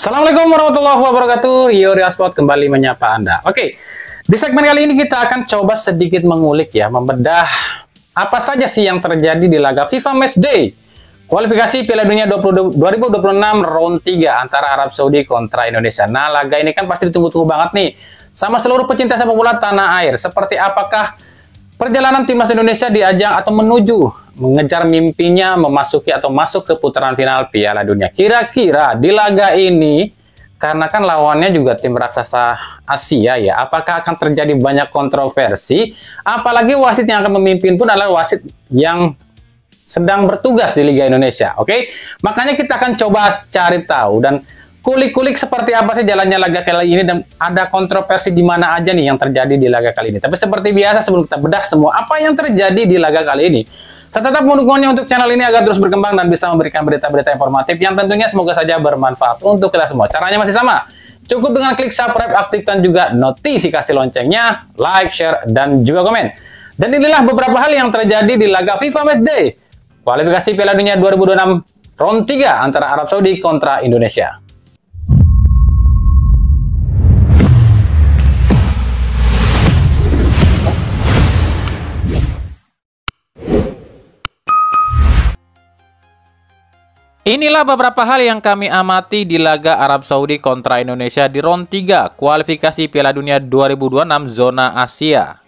Assalamualaikum warahmatullahi wabarakatuh. Rio Sport kembali menyapa Anda. Oke, di segmen kali ini kita akan coba sedikit mengulik ya, membedah apa saja sih yang terjadi di laga FIFA Matchday kualifikasi Piala Dunia 2026 round 3 antara Arab Saudi kontra Indonesia. Nah, laga ini kan pasti ditunggu-tunggu banget nih sama seluruh pecinta sepak bola tanah air. Seperti apakah perjalanan timnas Indonesia di ajang atau menuju mengejar mimpinya memasuki atau masuk ke putaran final Piala Dunia. Kira-kira di laga ini, karena kan lawannya juga tim raksasa Asia ya, apakah akan terjadi banyak kontroversi? Apalagi wasit yang akan memimpin pun adalah wasit yang sedang bertugas di Liga Indonesia. Oke, makanya kita akan coba cari tahu dan kulik-kulik seperti apa sih jalannya laga kali ini dan ada kontroversi di mana aja nih yang terjadi di laga kali ini. Tapi seperti biasa sebelum kita bedah semua apa yang terjadi di laga kali ini, saya tetap mendukungnya untuk channel ini agar terus berkembang dan bisa memberikan berita-berita informatif yang tentunya semoga saja bermanfaat untuk kita semua. Caranya masih sama, cukup dengan klik subscribe, aktifkan juga notifikasi loncengnya, like, share, dan juga komen. Dan inilah beberapa hal yang terjadi di laga FIFA Matchday kualifikasi Piala Dunia 2026 round 3 antara Arab Saudi kontra Indonesia. Inilah beberapa hal yang kami amati di laga Arab Saudi kontra Indonesia di round 3 kualifikasi Piala Dunia 2026 zona Asia.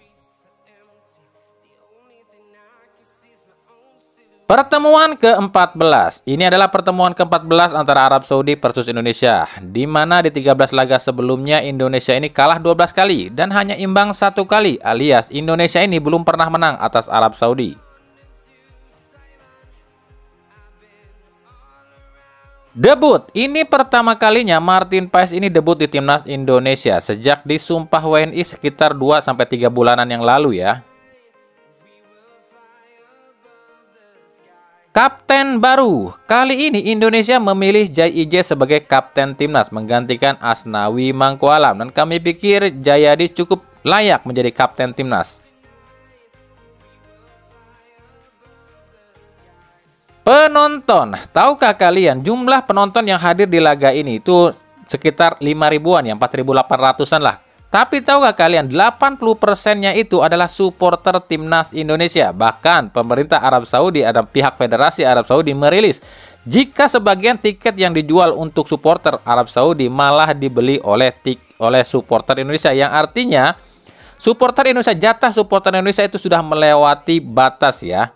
Pertemuan ke-14. Ini adalah pertemuan ke-14 antara Arab Saudi versus Indonesia, di mana di 13 laga sebelumnya Indonesia ini kalah 12 kali dan hanya imbang 1 kali, alias Indonesia ini belum pernah menang atas Arab Saudi. Debut, ini pertama kalinya Martin Paes ini debut di timnas Indonesia sejak disumpah WNI sekitar 2-3 bulanan yang lalu ya. Kapten baru, kali ini Indonesia memilih Jayije sebagai kapten timnas menggantikan Asnawi Mangkualam dan kami pikir Jayadi cukup layak menjadi kapten timnas. Penonton, tahukah kalian jumlah penonton yang hadir di laga ini itu sekitar 5 ribuan ya, 4.800-an lah. Tapi tahukah kalian 80%-nya itu adalah supporter timnas Indonesia. Bahkan pemerintah Arab Saudi, ada pihak Federasi Arab Saudi merilis jika sebagian tiket yang dijual untuk supporter Arab Saudi malah dibeli oleh supporter Indonesia, yang artinya supporter Indonesia, jatah supporter Indonesia itu sudah melewati batas ya.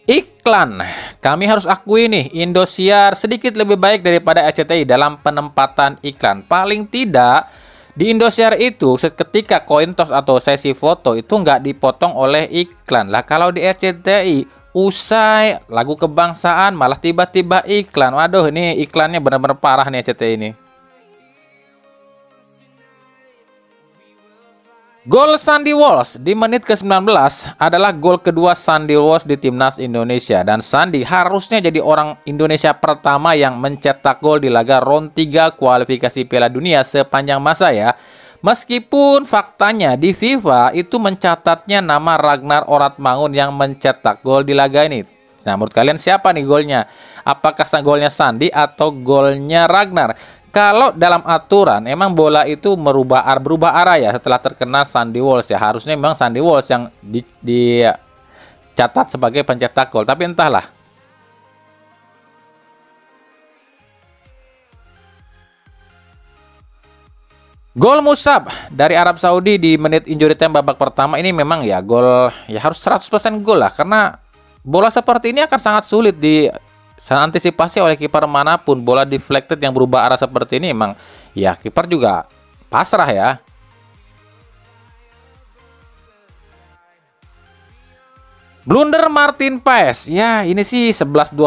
Iklan, kami harus akui nih, Indosiar sedikit lebih baik daripada RCTI dalam penempatan iklan. Paling tidak di Indosiar itu seketika koin toss atau sesi foto itu nggak dipotong oleh iklan. Lah kalau di RCTI usai lagu kebangsaan malah tiba-tiba iklan. Waduh, ini iklannya benar-benar parah nih RCTI ini. Gol Sandy Walsh di menit ke-19 adalah gol kedua Sandy Walsh di timnas Indonesia. Dan Sandy harusnya jadi orang Indonesia pertama yang mencetak gol di laga round 3 kualifikasi Piala Dunia sepanjang masa ya. Meskipun faktanya di FIFA itu mencatatnya nama Ragnar Oratmangun yang mencetak gol di laga ini. Nah, menurut kalian siapa nih golnya? Apakah golnya Sandy atau golnya Ragnar? Kalau dalam aturan emang bola itu berubah arah ya setelah terkena Sandy Walsh ya. Harusnya memang Sandy Walsh yang dicatat sebagai pencetak gol. Tapi entahlah. Gol Musab dari Arab Saudi di menit injury time babak pertama ini memang ya gol ya harus 100% gol lah. Karena bola seperti ini akan sangat sulit antisipasi oleh kiper manapun. Bola deflected yang berubah arah seperti ini emang ya kiper juga pasrah ya. Blunder Martin Paes. Ya, ini sih 11-12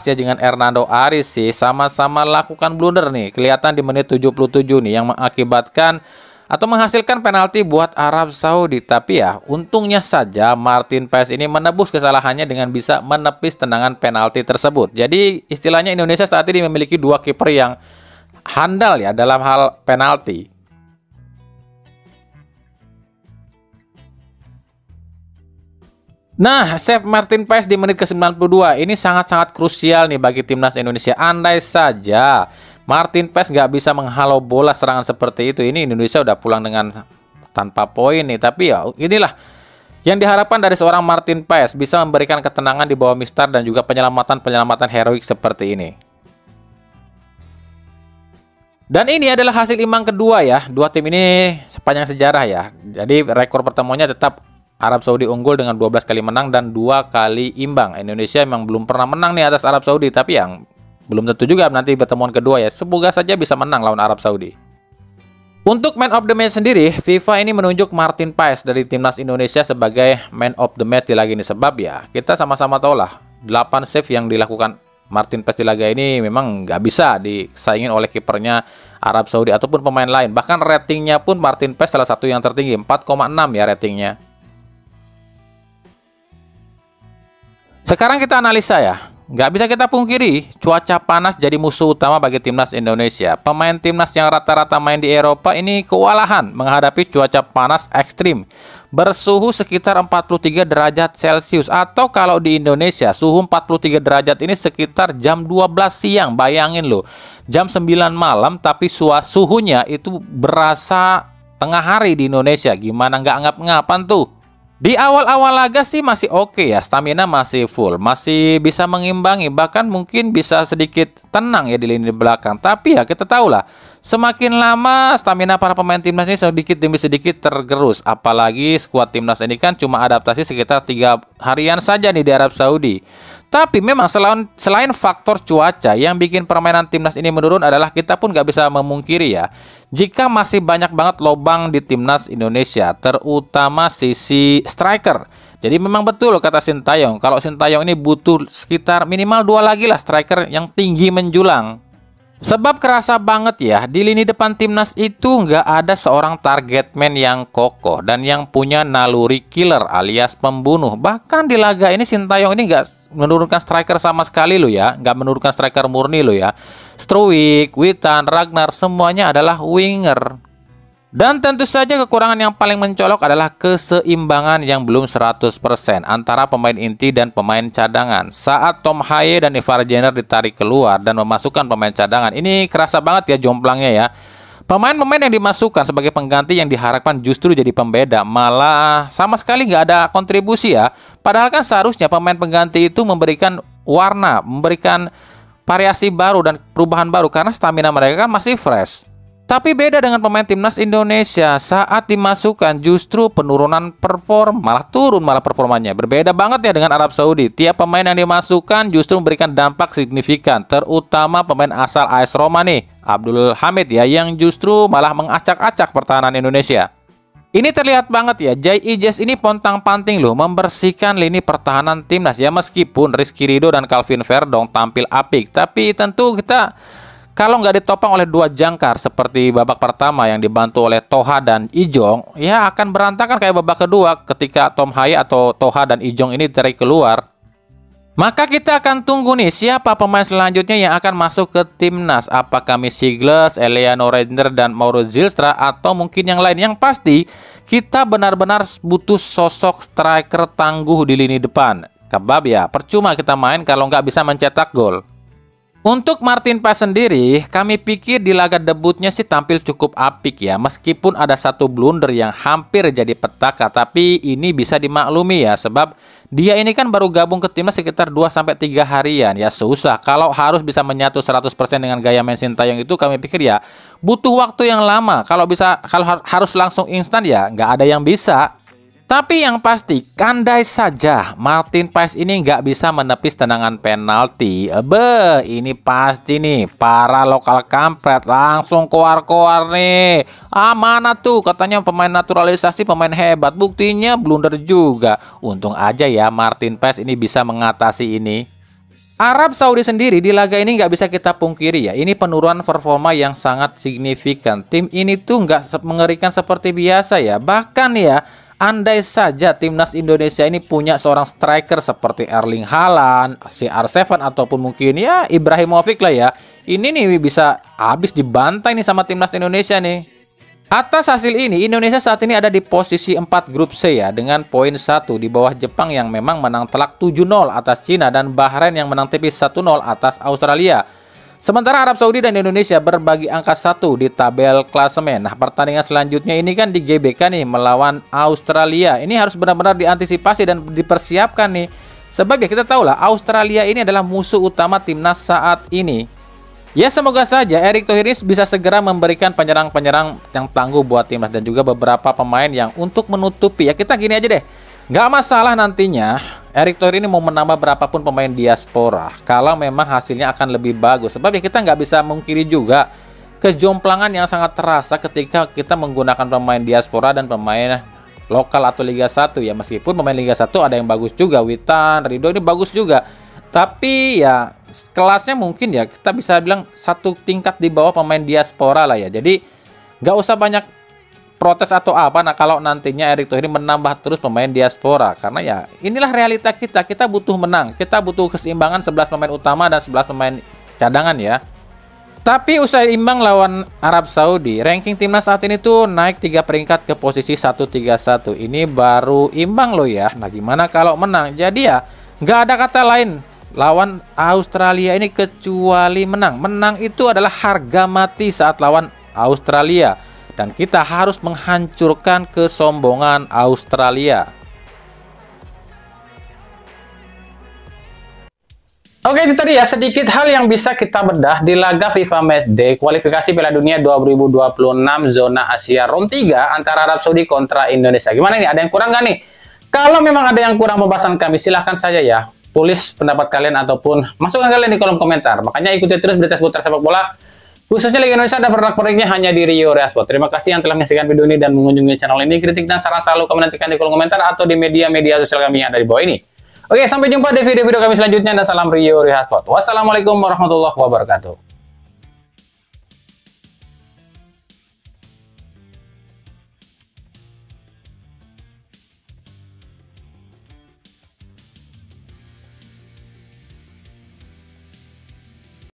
ya dengan Hernando Aris sih sama-sama lakukan blunder nih. Kelihatan di menit 77 nih yang mengakibatkan atau menghasilkan penalti buat Arab Saudi. Tapi ya untungnya saja Martin Paes ini menebus kesalahannya dengan bisa menepis tendangan penalti tersebut. Jadi istilahnya Indonesia saat ini memiliki 2 kiper yang handal ya dalam hal penalti. Nah, save Martin Paes di menit ke-92 ini sangat-sangat krusial nih bagi timnas Indonesia. Andai saja Martin Paes nggak bisa menghalau bola serangan seperti itu, ini Indonesia udah pulang dengan tanpa poin nih. Tapi ya inilah yang diharapkan dari seorang Martin Paes, bisa memberikan ketenangan di bawah mistar dan juga penyelamatan-penyelamatan heroik seperti ini. Dan ini adalah hasil imbang kedua ya. Dua tim ini sepanjang sejarah ya. Jadi rekor pertemuannya tetap Arab Saudi unggul dengan 12 kali menang dan 2 kali imbang. Indonesia memang belum pernah menang nih atas Arab Saudi, tapi yang belum tentu juga nanti pertemuan kedua ya. Semoga saja bisa menang lawan Arab Saudi. Untuk man of the match sendiri, FIFA ini menunjuk Martin Paes dari timnas Indonesia sebagai man of the match di laga ini. Sebab ya, kita sama-sama tahu lah, 8 save yang dilakukan Martin Paes di laga ini memang nggak bisa disaingin oleh kipernya Arab Saudi ataupun pemain lain. Bahkan ratingnya pun Martin Paes salah satu yang tertinggi, 4,6 ya ratingnya. Sekarang kita analisa ya. Nggak bisa kita pungkiri, cuaca panas jadi musuh utama bagi timnas Indonesia. Pemain timnas yang rata-rata main di Eropa ini kewalahan menghadapi cuaca panas ekstrim. Bersuhu sekitar 43 derajat Celcius. Atau kalau di Indonesia, suhu 43 derajat ini sekitar jam 12 siang. Bayangin loh, jam 9 malam tapi suhunya itu berasa tengah hari di Indonesia. Gimana nggak ngap-ngapan tuh? Di awal-awal laga sih masih oke ya, stamina masih full, masih bisa mengimbangi, bahkan mungkin bisa sedikit tenang ya di lini belakang. Tapi ya kita tahu lah, semakin lama stamina para pemain timnas ini sedikit demi sedikit tergerus. Apalagi skuad timnas ini kan cuma adaptasi sekitar 3 harian saja nih di Arab Saudi. Tapi memang selain faktor cuaca yang bikin permainan timnas ini menurun adalah kita pun nggak bisa memungkiri ya, jika masih banyak banget lobang di timnas Indonesia, terutama sisi striker. Jadi memang betul kata Sintayong, kalau Sintayong ini butuh sekitar minimal 2 lagi lah striker yang tinggi menjulang. Sebab kerasa banget ya, di lini depan timnas itu nggak ada seorang target man yang kokoh dan yang punya naluri killer alias pembunuh. Bahkan di laga ini Sintayong ini nggak menurunkan striker sama sekali loh ya, nggak menurunkan striker murni loh ya. Struijk, Witan, Ragnar semuanya adalah winger. Dan tentu saja kekurangan yang paling mencolok adalah keseimbangan yang belum 100% antara pemain inti dan pemain cadangan. Saat Tom Haye dan Ivar Jenner ditarik keluar dan memasukkan pemain cadangan, ini kerasa banget ya jomplangnya ya. Pemain-pemain yang dimasukkan sebagai pengganti yang diharapkan justru jadi pembeda, malah sama sekali nggak ada kontribusi ya. Padahal kan seharusnya pemain pengganti itu memberikan warna, memberikan variasi baru dan perubahan baru karena stamina mereka kan masih fresh. Tapi beda dengan pemain timnas Indonesia, saat dimasukkan justru penurunan malah turun performanya. Berbeda banget ya dengan Arab Saudi. Tiap pemain yang dimasukkan justru memberikan dampak signifikan, terutama pemain asal AS Roma nih, Abdul Hamid ya, yang justru malah mengacak-acak pertahanan Indonesia. Ini terlihat banget ya, Jai Ijes ini pontang-panting loh membersihkan lini pertahanan timnas ya, meskipun Rizky Ridho dan Calvin Verdong tampil apik. Tapi tentu kita kalau nggak ditopang oleh 2 jangkar seperti babak pertama yang dibantu oleh Toha dan Ijong, ya akan berantakan kayak babak kedua ketika Tom Haye atau Toha dan Ijong ini tarik keluar. Maka kita akan tunggu nih siapa pemain selanjutnya yang akan masuk ke timnas. Apakah Sigles, Eliano Reiner, dan Mauro Zylstra atau mungkin yang lain. Yang pasti kita benar-benar butuh sosok striker tangguh di lini depan. Kebab ya, percuma kita main kalau nggak bisa mencetak gol. Untuk Martin Paes sendiri, kami pikir di laga debutnya sih tampil cukup apik ya. Meskipun ada satu blunder yang hampir jadi petaka, tapi ini bisa dimaklumi ya. Sebab dia ini kan baru gabung ke timnas sekitar 2-3 harian. Ya susah, kalau harus bisa menyatu 100% dengan gaya main Sintayong itu kami pikir ya butuh waktu yang lama. Kalau harus langsung instan ya nggak ada yang bisa. Tapi yang pasti, kandai saja Martin Paes ini nggak bisa menepis tendangan penalti. Ini pasti nih, para lokal kampret langsung koar-koar nih. Mana tuh katanya pemain naturalisasi, pemain hebat. Buktinya blunder juga. Untung aja ya Martin Paes ini bisa mengatasi ini. Arab Saudi sendiri di laga ini nggak bisa kita pungkiri ya. Ini penurunan performa yang sangat signifikan. Tim ini tuh nggak mengerikan seperti biasa ya. Bahkan ya, andai saja timnas Indonesia ini punya seorang striker seperti Erling Haaland, CR7 ataupun mungkin ya Ibrahimovic lah ya. Ini nih bisa habis dibantai nih sama timnas Indonesia nih. Atas hasil ini, Indonesia saat ini ada di posisi 4 grup C ya, dengan poin 1 di bawah Jepang yang memang menang telak 7-0 atas Cina dan Bahrain yang menang tipis 1-0 atas Australia. Sementara Arab Saudi dan Indonesia berbagi angka 1 di tabel klasemen. Nah, pertandingan selanjutnya ini kan di GBK nih melawan Australia. Ini harus benar-benar diantisipasi dan dipersiapkan nih. Sebab ya kita tahu lah, Australia ini adalah musuh utama timnas saat ini. Ya semoga saja Erick Thohir ini bisa segera memberikan penyerang-penyerang yang tangguh buat timnas dan juga beberapa pemain yang untuk menutupi. Ya kita gini aja deh, nggak masalah nantinya Erick Thohir ini mau menambah berapapun pemain diaspora kalau memang hasilnya akan lebih bagus. Sebab ya kita nggak bisa mungkiri juga kejomplangan yang sangat terasa ketika kita menggunakan pemain diaspora dan pemain lokal atau Liga 1 ya. Meskipun pemain Liga 1 ada yang bagus juga, Witan, Ridho ini bagus juga. Tapi ya kelasnya mungkin ya kita bisa bilang satu tingkat di bawah pemain diaspora lah ya. Jadi nggak usah banyak protes atau apa nah kalau nantinya Erick Thohir menambah terus pemain diaspora. Karena ya inilah realita kita. Kita butuh menang. Kita butuh keseimbangan 11 pemain utama dan 11 pemain cadangan ya. Tapi usai imbang lawan Arab Saudi, ranking timnas saat ini tuh naik 3 peringkat ke posisi 131. Ini baru imbang loh ya. Nah gimana kalau menang? Jadi ya nggak ada kata lain lawan Australia ini kecuali menang. Menang itu adalah harga mati saat lawan Australia. Dan kita harus menghancurkan kesombongan Australia. Oke, itu tadi ya sedikit hal yang bisa kita bedah di laga FIFA Matchday kualifikasi Piala Dunia 2026 zona Asia round 3 antara Arab Saudi kontra Indonesia. Gimana nih? Ada yang kurang nggak nih? Kalau memang ada yang kurang pembahasan kami, silahkan saja ya tulis pendapat kalian ataupun masukan kalian di kolom komentar. Makanya ikuti terus berita seputar sepak bola, khususnya Liga Indonesia dan pernak-perniknya hanya di Rio Reasport. Terima kasih yang telah menyaksikan video ini dan mengunjungi channel ini. Kritik dan saran selalu kami nantikan di kolom komentar atau di media-media sosial kami yang ada di bawah ini. Oke, sampai jumpa di video-video kami selanjutnya dan salam Rio Reasport. Wassalamualaikum warahmatullahi wabarakatuh.